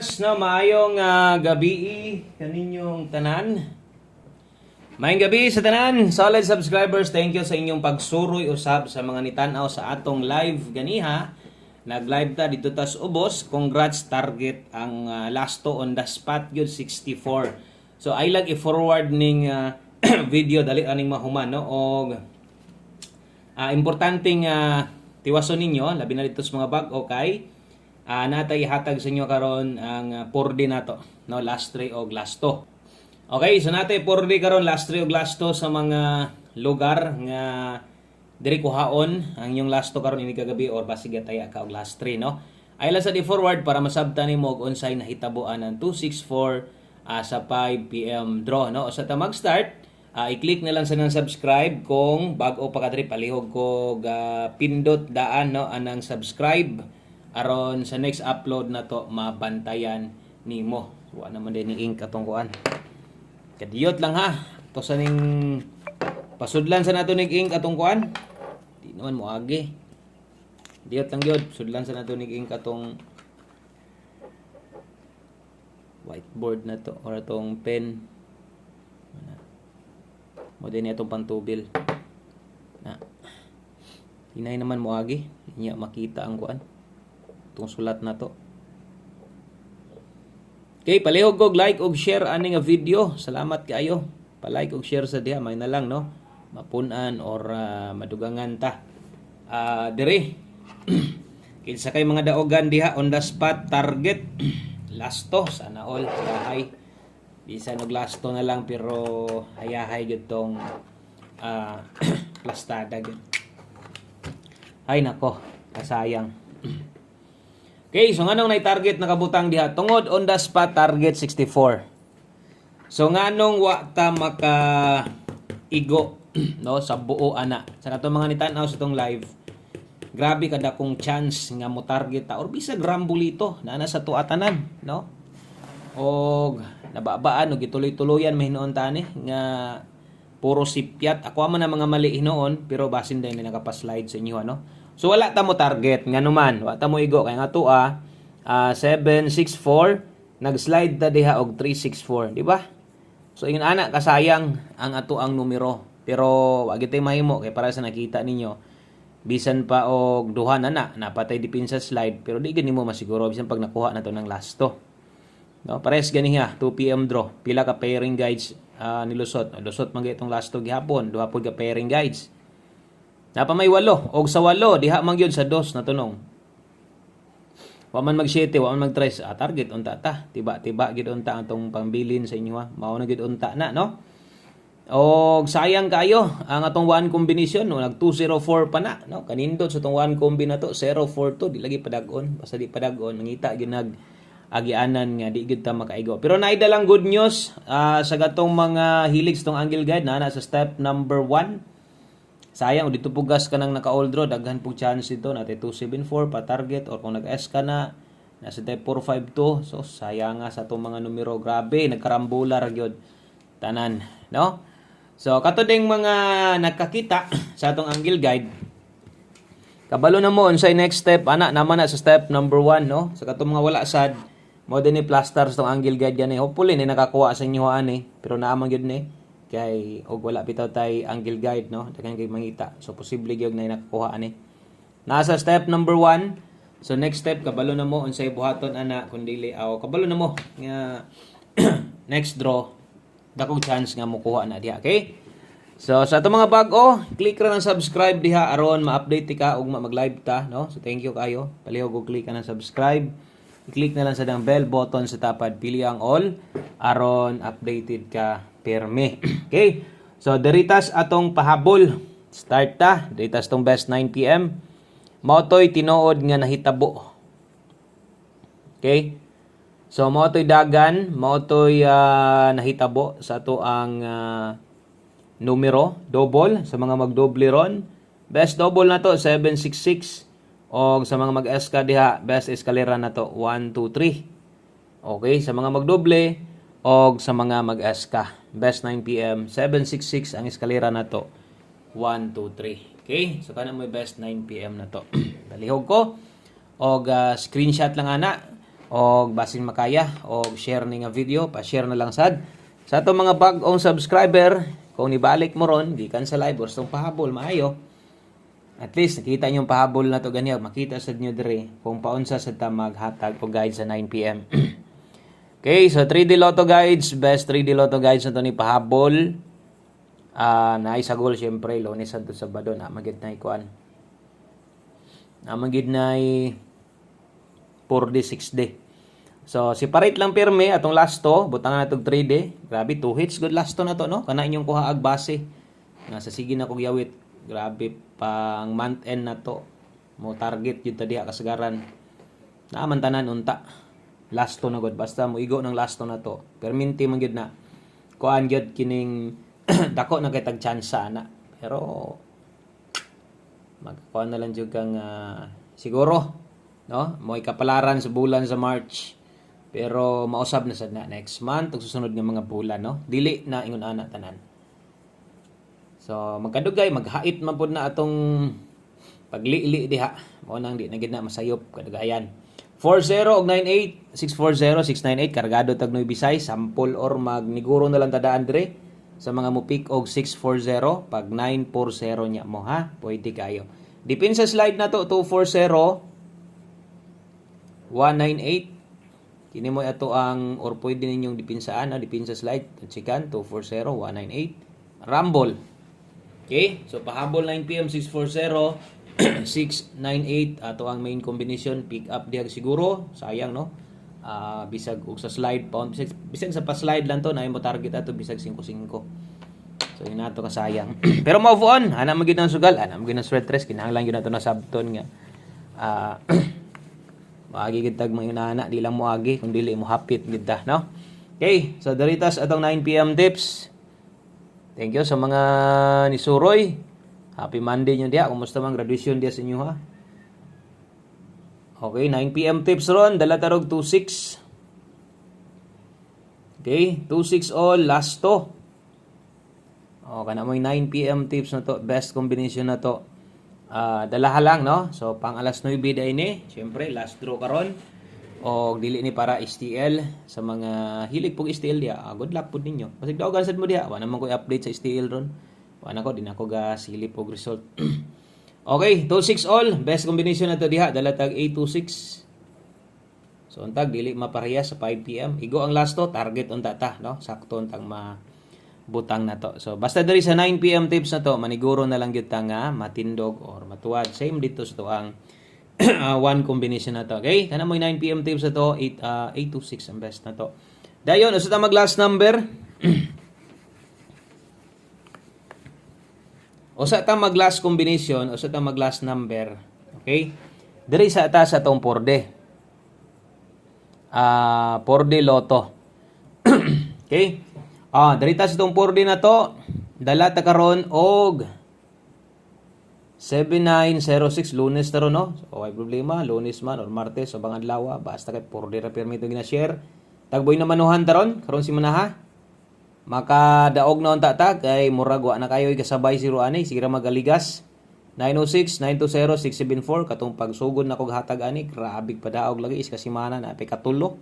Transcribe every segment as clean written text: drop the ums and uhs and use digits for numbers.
No, maayong gabi kaninyong tanan. Maayong gabi sa tanan, solid subscribers. Thank you sa inyong pagsuroy usab sa mga nitanaw sa atong live ganiha. Nag-live ta dito tas ubos. Congrats, target ang last to on the spot yun 64. So I like i-forward ning video dali aning mahuman no og importanteng tiwason ninyo labi na dito sa mga bag-o kay natay hatag sa inyo karon ang 4D nato no last 3 og last 2. Okay, so natay 4D karon last 3 og last 2 sa mga lugar nga diri kuhaon ang inyong last 2 karon ini kagabi or basig taya ka og last 3 no. Ay la sa di forward para masabtan nimo og unsay nahitaboan ang 264 sa 5 PM draw no. Sa ta mag-start, i-click na lang sa nang subscribe kung bago pa ka diri palihog ko pindot daan no anang subscribe aron sa next upload na to mabantayan nimo. Wa naman din ni ink atong kuan. Kadiyot lang ha. To sa ning pasudlan sa nato ning ink atong kuan. Di naman mo agi. Diyot lang gyud sudlan sa nato ning ink atong whiteboard na to or atong pen. Mo din itong pantubil. Na. Hinay naman mo agi. Inya makita ang kuan. Itong sulat na to. Okay, palihog og like og share ani nga video. Salamat kaayo. Pa-like og share sa diha may na lang no. Mapunan or madugangan ta. Dire. Kinsa kay mga daogan diha on the spot target. Last to sana all hayahay. Bisan og last to na lang pero hayahay gyud tong plastada gyud. Ay nako, kasayang. Okay, so nganong na-target nakabutang diha tungod on the spot target 64. So nganong wa ta maka igo no sa buo ana. Sa katong mga nitan-aw sa tong live. Grabe kada kong chance nga mo target ta or bisag rambulito na sa tuatanan, no? Og nababaan og gituloy-tuloyan mahinuon tani nga puro sipyat. Ako man na mga mali hinoon pero basin din na nakapaslide sa inyo ano. So wala ta mo target nga naman, wala ta mo igo kay nga tuwa 764 nag-slide ta diha og 364, di ba? So ingon ana kasayang ang ato ang numero. Pero wa gitay mahimo kay para sa nakita ninyo bisan pa og duha na napatay dipin sa slide pero di gid nimo masiguro bisan pag nakuha na to ng last to. No, pares ganiha 2 PM draw. Pila ka pairing guides nilusot. Lusot man itong last to gihapon, duha pod ka pairing guides. Napa may 8 og sa 8 diha man gyud sa 2 na tunong. Wa man mag 7, wa man mag 3 target unta ta. Tiba-tiba gid unta atong pambilin sa inyo ha. Mao na gid unta na no. Og sayang kayo ang atong one combination no nag 204 pa na no. Kanindot sa atong one combi na to 042 di lagi padag-on. Basta di padag-on mangita gyud nag agianan nga di gid ta makaigo. Pero naida lang good news sa gatong mga hilig tong angle guide na sa step number 1. Sayang dito pugas ka nang naka-old draw daghan pug chance dito natin 274 pa target or kung nag-S ka na nasa step 452 so sayang nga sa atong mga numero grabe nagkarambola ra gyud tanan no. So kato ding mga nagkakita sa atong angle guide kabalo na mo unsay next step ana naman na sa step number 1 no. Sa katong mga wala sad mo din ni plaster sa tong angle guide yan hopefully ni nakakuha sa inyo ani pero naaman gyud ni kay og wala bitaw tay angle guide no daghan kay mangita so posible gyud na nakakuha ani nasa step number 1. So next step kabalo na mo unsay buhaton ana kun dili kabalo na mo nga next draw dakong chance nga mo kuha na diha. Okay, so sa ato mga bag-o click ra ng subscribe diha aron ma-update ka ug mag-live ta no. So thank you kayo palihog og click ka ng subscribe. I-click na lang sa dang bell button sa tapad pili ang all aron updated ka perme. Okay, so deritas atong pahabol start ta deritas tong best 9 PM maotoy tinuod nga nahitabo. Okay, so maotoy dagan maotoy nahitabo sa ato ang numero double sa mga magdoble ron. Best double na to 766 og sa mga mag-S ka diha best eskalera na to 1 2 3. Okay, sa mga magdoble og sa mga mag-S ka best 9 PM 766 ang eskalera na to 1 2 3. Okay, so kana mo best 9 PM na to. Palihog ko og screenshot lang ana og basin makaya og share ni nga video, pa-share na lang sad sa atong mga bag-ong subscriber. Kung nibalik mo ron gikan sa live or sa pahabol maayo, at least nakita niyo yung pahabol na to ganiya, makita sad niyo dire kung paunsa sad ta maghatag og guide sa 9 PM. Okay, so 3D Lotto guides, best 3D Lotto guides na to ni pahabol. Naay sa goal syempre Lunes sa Sabado na magid na ikuan. Na magid na 4D 6D. So separate lang pirme atong last to, butangan natog 3D. Grabe 2 hits good last to na to no. Kana inyong kuha ag base. Nga sa sige na kog yawit. Grabe pang month end na to. Mo target jud ta diha kasagaran. Naaman tanan unta. Last to na god basta mo igo ng last to na to. Perminti man gyud na. Kuan gyud kining dako na kay tag chance ana. Pero magkuan na lang jud kang siguro no, mo ikapalaran sa bulan sa March. Pero mausab na sad na next month ug susunod nga mga bulan no. Dili na ingon ana tanan. So magkadugay maghait man pud na atong paglili diha. Mao nang di na gid na masayop kadugayan. 40 og 98 640 698 kargado tag Nueva Bisay sample or magniguro na lang tadaan dire sa mga mupik og 640 pag 940 nya mo ha pwede kayo. Dipin sa slide na to 240 198 kini mo ato ang or pwede ninyong dipinsaan dipin sa slide chikan 240 198 Rumble. Okay, so pahabol 9 PM 640 698 ato ang main combination, pick up diha siguro sayang no. Bisag og sa slide pa bisag sa pa-slide lang to na mo target ato bisag 55. So inato ka sayang. Pero move on, ana magid ang sugal, ana magid ang sweat rest kinahanglan gyud nato na sabton nga maagi gid tag mga inana di lang mo agi kun dili mo hapit gid ta no. Okay, so daritas atong 9 PM tips. Thank you sa mga ni Suroy. Happy Monday nyo diya. Kumusta mang graduation diya sa inyo ha? Okay, 9 PM tips ron. Dala tarog 26. Okay, 26 all. Last to. Okay, na mo 9 PM tips na to. Best combination na to. Dalaha lang, no? So, pang alas 9 day ni. Siyempre, last draw karon. O, dili ni para STL. Sa mga hilig pong STL diya. Good luck po ninyo. Pasig daw gansad mo diya. Wala naman ko i-update sa STL ron. Wala ko, din ako ga silip og result. Okay, 2-6 all. Best combination na to diha. Dalatag 8-2-6. So, untag, dili mapareha sa 5 PM. Igo ang last to, target unta ta, no? Sakto untang mabutang na to. So, basta diri sa 9 PM tips na to, maniguro na lang gyud ta nga matindog or matuwad. Same dito sa to ang one combination na to. Okay? Kana mo 9 PM tips na to, 8-2-6 ang best na to. Dayon, usa ta mag last number. Usa ta mag last combination, usa ta mag last number. Okay? Diri sa atas atong 4D. 4D Lotto. Okay? Diri ta sa atong 4D na to, dala ta karon og 7906 Lunes ta ron no. So ay problema, Lunes man or Martes o bang adlaw, basta kay 4D ra permito gina-share. Tagboy na manuhan ta ron karon si manaha. Makadaog na unta ta kay murag wa na kayo ikasabay si Ruani sige ra magaligas 906 920 674 katong pagsugod na kog hatag ani grabe padaog lagi is kasimana na apay katulo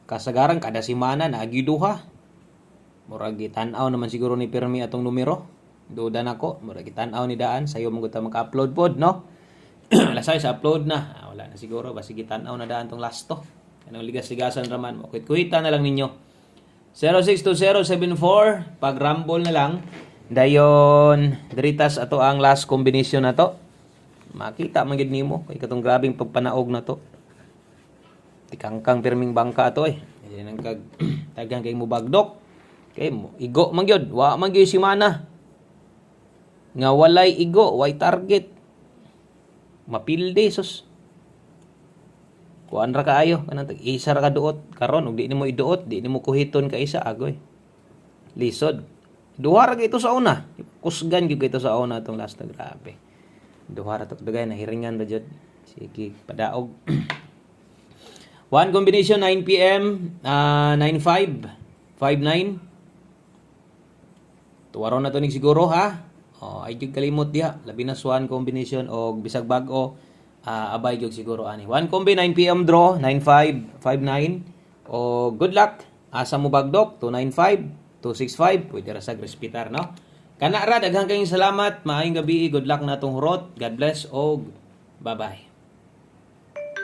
kasagaran kada semana na agiduha murag gitan-aw naman siguro ni Permi atong numero duda nako murag gitan-aw ni daan sayo mo ta maka-upload pod no. Lasay sa upload na wala na siguro basi gitan-aw na daan tong last to kanang ligas-ligasan raman mo kuit-kuita na lang ninyo 062074 pag rumble na lang dayon diritas ato ang last combination na to makita man gid nimo kay katong grabing pagpanaog na to tikangkang pirming bangka ato nang kag tagang kay mo bagdok kay mo igo man gyud wa man gyud semana nga walay igo way target mapilde sus kuan ra kaayo kanang isa ra ka duot karon ug di nimo iduot di nimo kuhiton ka isa agoy lisod duha ra ito sa una kusgan gyud ito sa una atong last na grabe duha ra to dugay na hiringan ra jud sige padaog one combination 9 PM 95 59 tuwaron na to ning siguro ha ay jud kalimot diha labi na swan combination og bisag bag-o abay gyud siguro ani. One kombi 9 PM draw 9559 o good luck asa mo bagdok 295 265 pwede ra sa respitar no. Kana ra daghang kayong salamat, maayong gabi, good luck na tong hurot. God bless og bye-bye.